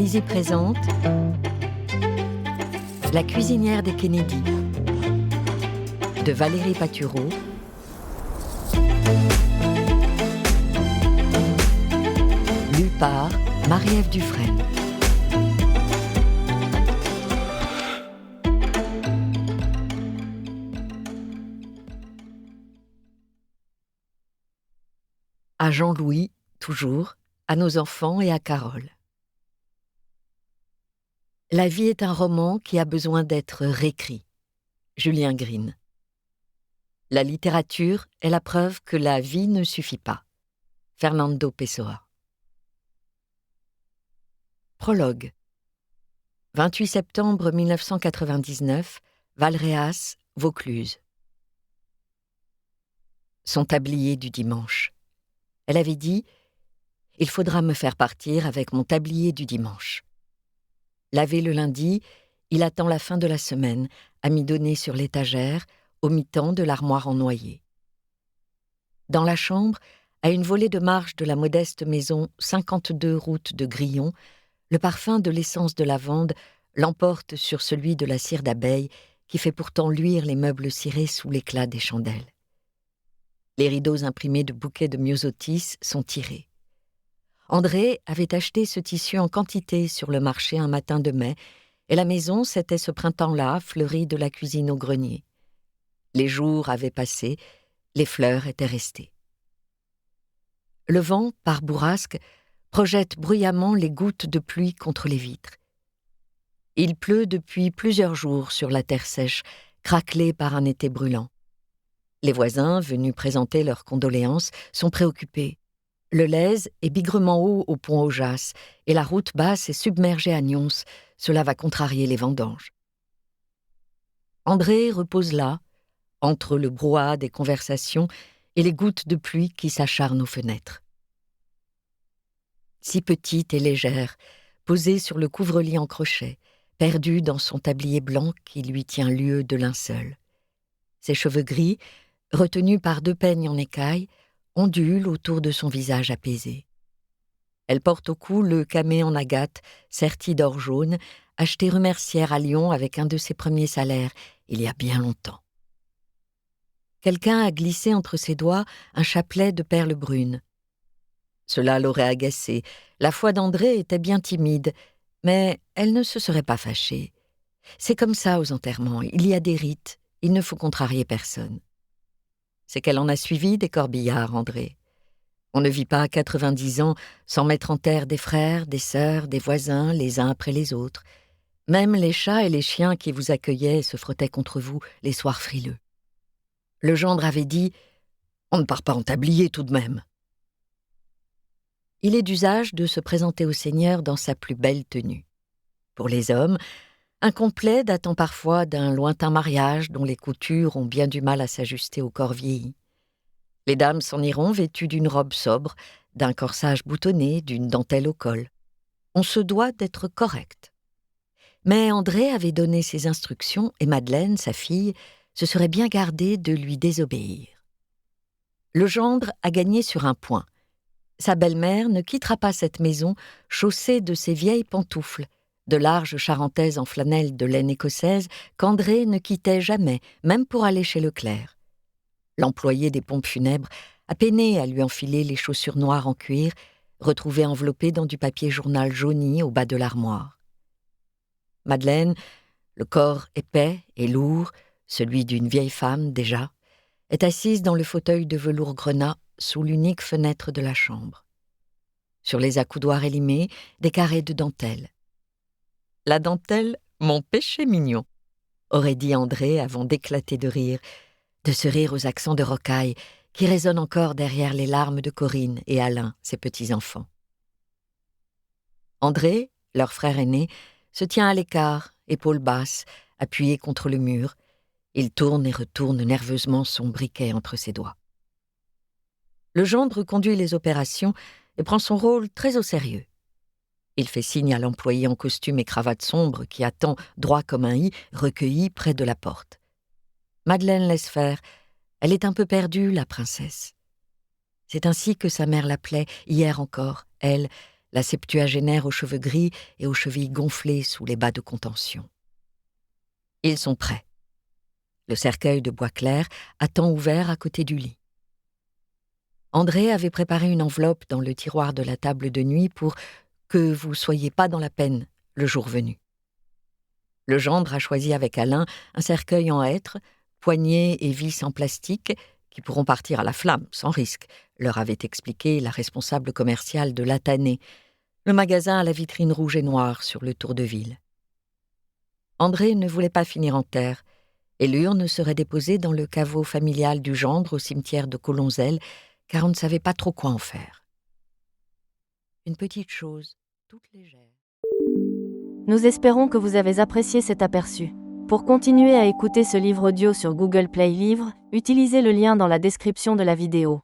Poésie présente La cuisinière des Kennedy de Valérie Patureau, lu par Marie-Ève Dufresne. À Jean-Louis, toujours, à nos enfants et à Carole. La vie est un roman qui a besoin d'être réécrit. Julien Green. La littérature est la preuve que la vie ne suffit pas. Fernando Pessoa. Prologue. 28 septembre 1999, Valréas, Vaucluse. Son tablier du dimanche. Elle avait dit « Il faudra me faire partir avec mon tablier du dimanche ». Lavé le lundi, il attend la fin de la semaine, amidonné sur l'étagère, au mi-temps de l'armoire en noyer. Dans la chambre, à une volée de marche de la modeste maison 52 route de Grillon, le parfum de l'essence de lavande l'emporte sur celui de la cire d'abeille qui fait pourtant luire les meubles cirés sous l'éclat des chandelles. Les rideaux imprimés de bouquets de myosotis sont tirés. André avait acheté ce tissu en quantité sur le marché un matin de mai, et la maison s'était ce printemps-là fleurie de la cuisine au grenier. Les jours avaient passé, les fleurs étaient restées. Le vent, par bourrasque, projette bruyamment les gouttes de pluie contre les vitres. Il pleut depuis plusieurs jours sur la terre sèche, craquelée par un été brûlant. Les voisins, venus présenter leurs condoléances, sont préoccupés. Le Lèze est bigrement haut au pont Aujas et la route basse est submergée à Nyons. Cela va contrarier les vendanges. André repose là, entre le brouhaha des conversations et les gouttes de pluie qui s'acharnent aux fenêtres. Si petite et légère, posée sur le couvre-lit en crochet, perdue dans son tablier blanc qui lui tient lieu de linceul. Ses cheveux gris, retenus par 2 peignes en écaille, ondule autour de son visage apaisé. Elle porte au cou le camée en agate, serti d'or jaune, acheté rue Mercière à Lyon avec un de ses premiers salaires, il y a bien longtemps. Quelqu'un a glissé entre ses doigts un chapelet de perles brunes. Cela l'aurait agacée. La foi d'André était bien timide, mais elle ne se serait pas fâchée. C'est comme ça aux enterrements, il y a des rites, il ne faut contrarier personne. C'est qu'elle en a suivi des corbillards, André. On ne vit pas à 90 ans sans mettre en terre des frères, des sœurs, des voisins, les uns après les autres. Même les chats et les chiens qui vous accueillaient et se frottaient contre vous les soirs frileux. Le gendre avait dit « On ne part pas en tablier tout de même ». Il est d'usage de se présenter au Seigneur dans sa plus belle tenue. Pour les hommes, un complet datant parfois d'un lointain mariage dont les coutures ont bien du mal à s'ajuster au corps vieilli. Les dames s'en iront vêtues d'une robe sobre, d'un corsage boutonné, d'une dentelle au col. On se doit d'être correct. Mais André avait donné ses instructions et Madeleine, sa fille, se serait bien gardée de lui désobéir. Le gendre a gagné sur un point. Sa belle-mère ne quittera pas cette maison chaussée de ses vieilles pantoufles, de larges charentaises en flanelle de laine écossaise qu'André ne quittait jamais, même pour aller chez Leclerc. L'employé des pompes funèbres a peiné à lui enfiler les chaussures noires en cuir, retrouvées enveloppées dans du papier journal jauni au bas de l'armoire. Madeleine, le corps épais et lourd, celui d'une vieille femme déjà, est assise dans le fauteuil de velours grenat sous l'unique fenêtre de la chambre. Sur les accoudoirs élimés, des carrés de dentelle. « La dentelle, mon péché mignon », aurait dit André avant d'éclater de rire, de ce rire aux accents de rocaille qui résonnent encore derrière les larmes de Corinne et Alain, ses petits-enfants. André, leur frère aîné, se tient à l'écart, épaules basses, appuyé contre le mur. Il tourne et retourne nerveusement son briquet entre ses doigts. Le gendre conduit les opérations et prend son rôle très au sérieux. Il fait signe à l'employé en costume et cravate sombre qui attend, droit comme un i, recueilli près de la porte. Madeleine laisse faire. Elle est un peu perdue, la princesse. C'est ainsi que sa mère l'appelait, hier encore, elle, la septuagénaire aux cheveux gris et aux chevilles gonflées sous les bas de contention. Ils sont prêts. Le cercueil de bois clair attend ouvert à côté du lit. André avait préparé une enveloppe dans le tiroir de la table de nuit pour que vous soyez pas dans la peine le jour venu. Le gendre a choisi avec Alain un cercueil en hêtre, poignées et vis en plastique, qui pourront partir à la flamme, sans risque, leur avait expliqué la responsable commerciale de Latané, le magasin à la vitrine rouge et noire sur le tour de ville. André ne voulait pas finir en terre, et l'urne serait déposée dans le caveau familial du gendre au cimetière de Colonzelle, car on ne savait pas trop quoi en faire. Une petite chose, toute légère. Nous espérons que vous avez apprécié cet aperçu. Pour continuer à écouter ce livre audio sur Google Play Livres, utilisez le lien dans la description de la vidéo.